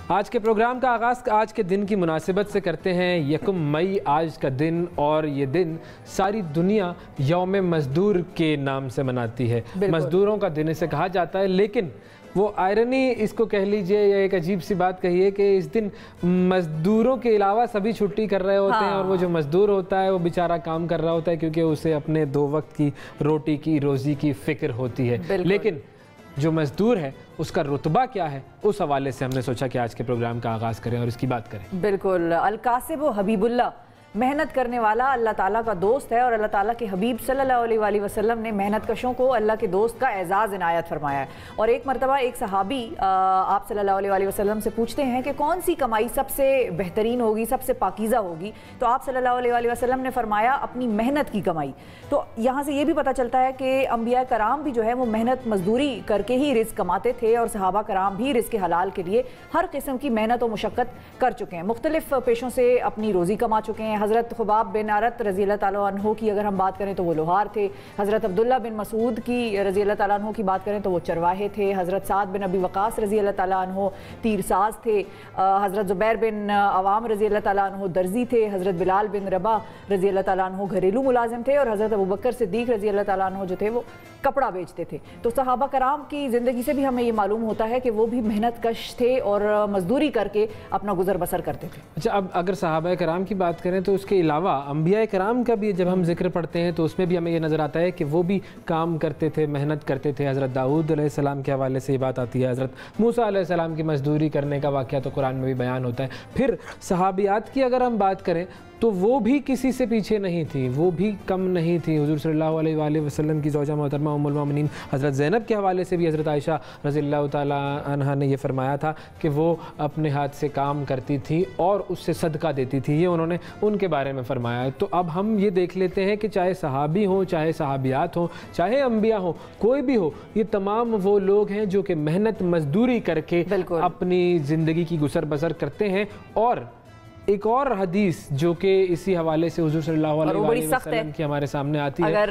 آج کے پروگرام کا آغاز آج کے دن کی مناسبت سے کرتے ہیں۔ 1 مئی آج کا دن، اور یہ دن ساری دنیا یوم مزدور کے نام سے مناتی ہے۔ مزدوروں کا دن اسے کہا جاتا ہے، لیکن وہ آئرنی اس کو کہہ لیجئے یا ایک عجیب سی بات کہیے کہ اس دن مزدوروں کے علاوہ سبھی چھٹی کر رہے ہوتے ہیں، اور وہ جو مزدور ہوتا ہے وہ بیچارہ کام کر رہا ہوتا ہے کیونکہ اسے اپنے 2 وقت کی روٹی کی روزی کی فکر ہوتی ہے۔ لیکن جو مزدور ہے اس کا رتبہ کیا ہے، اس حوالے سے ہم نے سوچا کہ آج کے پروگرام کا آغاز کریں اور اس کی بات کریں۔ بالکل، القاسب و حبیب اللہ، محنت کرنے والا اللہ تعالیٰ کا دوست ہے، اور اللہ تعالیٰ کے حبیب صلی اللہ علیہ وآلہ وسلم نے محنت کشوں کو اللہ کے دوست کا اعزاز عنایت فرمایا ہے۔ اور ایک مرتبہ ایک صحابی آپ صلی اللہ علیہ وآلہ وسلم سے پوچھتے ہیں کہ کون سی کمائی سب سے بہترین ہوگی، سب سے پاکیزہ ہوگی، تو آپ صلی اللہ علیہ وآلہ وسلم نے فرمایا اپنی محنت کی کمائی۔ تو یہاں سے یہ بھی پتہ چلتا ہے کہ انبیاء کرام بھی جو ہے وہ محنت مزدوری کر کے ہی رزق کماتے تھے، اور صحابہ کرام بھی رزق حلال کے لیے ہر قسم کی محنت و مشقت کر چکے ہیں، مختلف پیشوں سے اپنی روزی کما چکے ہیں۔ حضرت خباب بن عرت رضی اللہ تعالیٰ عنہ کی اگر ہم بات کریں تو وہ لوہار تھے، حضرت عبداللہ بن مسعود کی رضی اللہ تعالیٰ عنہ کی بات کریں تو وہ چرواہے تھے، حضرت سعد بن ابی وقاص رضی اللہ تعالیٰ عنہ تیر ساز تھے، حضرت زبیر بن عوام رضی اللہ تعالیٰ عنہ درزی تھے، حضرت بلال بن رباح رضی اللہ تعالیٰ عنہ گھریلو ملازم تھے، اور حضرت ابوبکر صدیق رضی اللہ تعالیٰ عنہ جو تھے وہ کپڑا بیچتے تھے۔ تو صحابہ کرام کی زندگی سے بھی ہمیں یہ معلوم ہوتا ہے کہ وہ بھی محنت کش تھے اور مزدوری کر کے اپنا گزر بسر کرتے تھے۔ اچھا، اب اگر صحابہ کرام کی بات کریں تو اس کے علاوہ انبیاء کرام کا بھی جب ہم ذکر پڑھتے ہیں تو اس میں بھی ہمیں یہ نظر آتا ہے کہ وہ بھی کام کرتے تھے، محنت کرتے تھے۔ حضرت داؤد علیہ السلام کے حوالے سے یہ بات آتی ہے، حضرت موسیٰ علیہ السلام کی مزدوری کرنے کا واقعہ تو قرآن میں بھی بیان ہوتا ہے۔ پھر صحابیات کی اگر ہم بات کریں تو وہ بھی کسی سے پیچھے نہیں تھی، وہ بھی کم نہیں تھی۔ حضور صلی اللہ علیہ وآلہ وسلم کی زوجہ محترمہ ام المومنین حضرت زینب کے حوالے سے بھی حضرت عائشہ رضی اللہ تعالیٰ عنہا نے یہ فرمایا تھا کہ وہ اپنے ہاتھ سے کام کرتی تھی اور اس سے صدقہ دیتی تھی، یہ انہوں نے ان کے بارے میں فرمایا ہے۔ تو اب ہم یہ دیکھ لیتے ہیں کہ چاہے صحابی ہوں، چاہے صحابیات ہوں، چاہے انبیاء ہوں، کوئی بھی ہو، یہ تمام وہ لوگ ہیں جو کہ محنت مزدوری کر کے اپنی زندگی کی گزر بسر کرتے ہیں۔ اور ایک اور حدیث جو کہ اسی حوالے سے حضور صلی اللہ علیہ وآلہ وسلم کی ہمارے سامنے آتی ہے، اگر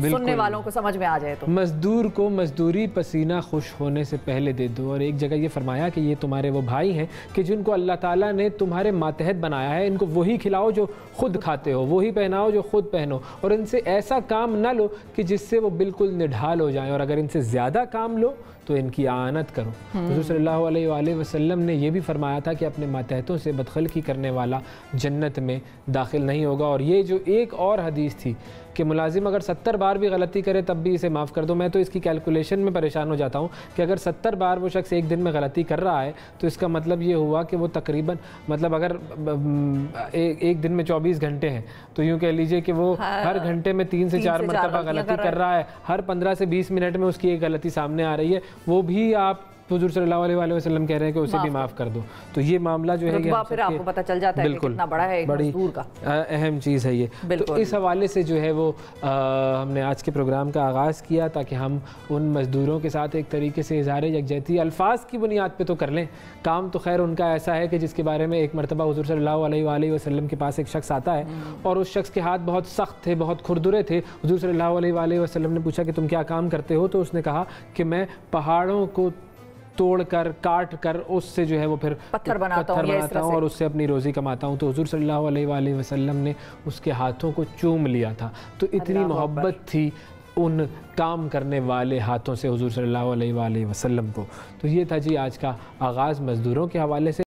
سننے والوں کو سمجھ میں آ جائے تو، مزدور کو مزدوری پسینہ خوش ہونے سے پہلے دے دو۔ اور ایک جگہ یہ فرمایا کہ یہ تمہارے وہ بھائی ہیں کہ جن کو اللہ تعالیٰ نے تمہارے ماتحت بنایا ہے، ان کو وہی کھلاؤ جو خود کھاتے ہو، وہی پہناؤ جو خود پہنو، اور ان سے ایسا کام نہ لو کہ جس سے وہ بالکل نڈھال ہو جائیں، اور اگر ان سے زیادہ کام لو تو ان کی اعانت کرو۔ حضور صلی اللہ علیہ وآلہ وسلم نے یہ بھی فرمایا تھا کہ اپنے ماتحتوں سے بدخلقی کرنے والا جنت میں داخل نہیں ہوگا۔ اور یہ جو ایک اور حدیث تھی کہ ملازم اگر 70 بار بھی غلطی کرے تب بھی اسے معاف کر دو، میں تو اس کی کیلکولیشن میں پریشان ہو جاتا ہوں کہ اگر 70 بار وہ شخص ایک دن میں غلطی کر رہا ہے تو اس کا مطلب یہ ہوا کہ وہ تقریباً مطلب اگر ایک دن میں 24 گھنٹے ہیں تو یوں کہہ لیجئے کہ وہ ہر گھنٹے میں 3 سے 4 مرتبہ غلطی کر رہا ہے، ہر 15 سے 20 منٹ میں اس کی ایک غلطی سامنے آ رہی ہے، وہ بھی آپ حضور صلی اللہ علیہ وآلہ وسلم کہہ رہے ہیں کہ اسے بھی معاف کر دو۔ تو یہ معاملہ جو ہے یہ پھر آپ کو پتہ چل جاتا ہے کہ کتنا بڑا ہے، بڑی اہم چیز ہے یہ۔ تو اس حوالے سے جو ہے وہ ہم نے آج کے پروگرام کا آغاز کیا تاکہ ہم ان مزدوروں کے ساتھ ایک طریقے سے اظہار یکجہتی الفاظ کی بنیاد پہ تو کر لیں، کام تو خیر ان کا ایسا ہے کہ جس کے بارے میں ایک مرتبہ حضور صلی اللہ علیہ وآلہ وسلم کے پاس ایک شخص آتا ہے، اور اس شخص کے ہاتھ بہت سخت تھے، بہت کھردرے تھے۔ حضور صلی اللہ علیہ وآلہ وسلم نے پوچھا کہ تم کیا کام کرتے ہو؟ تو اس نے کہا کہ میں پہاڑوں کو توڑ کر کاٹ کر اس سے جو ہے وہ پھر پتھر بناتا ہوں اور اس سے اپنی روزی کماتا ہوں۔ تو حضور صلی اللہ علیہ وآلہ وسلم نے اس کے ہاتھوں کو چوم لیا تھا۔ تو اتنی محبت تھی ان کام کرنے والے ہاتھوں سے حضور صلی اللہ علیہ وآلہ وسلم کو۔ تو یہ تھا جی آج کا آغاز مزدوروں کے حوالے سے۔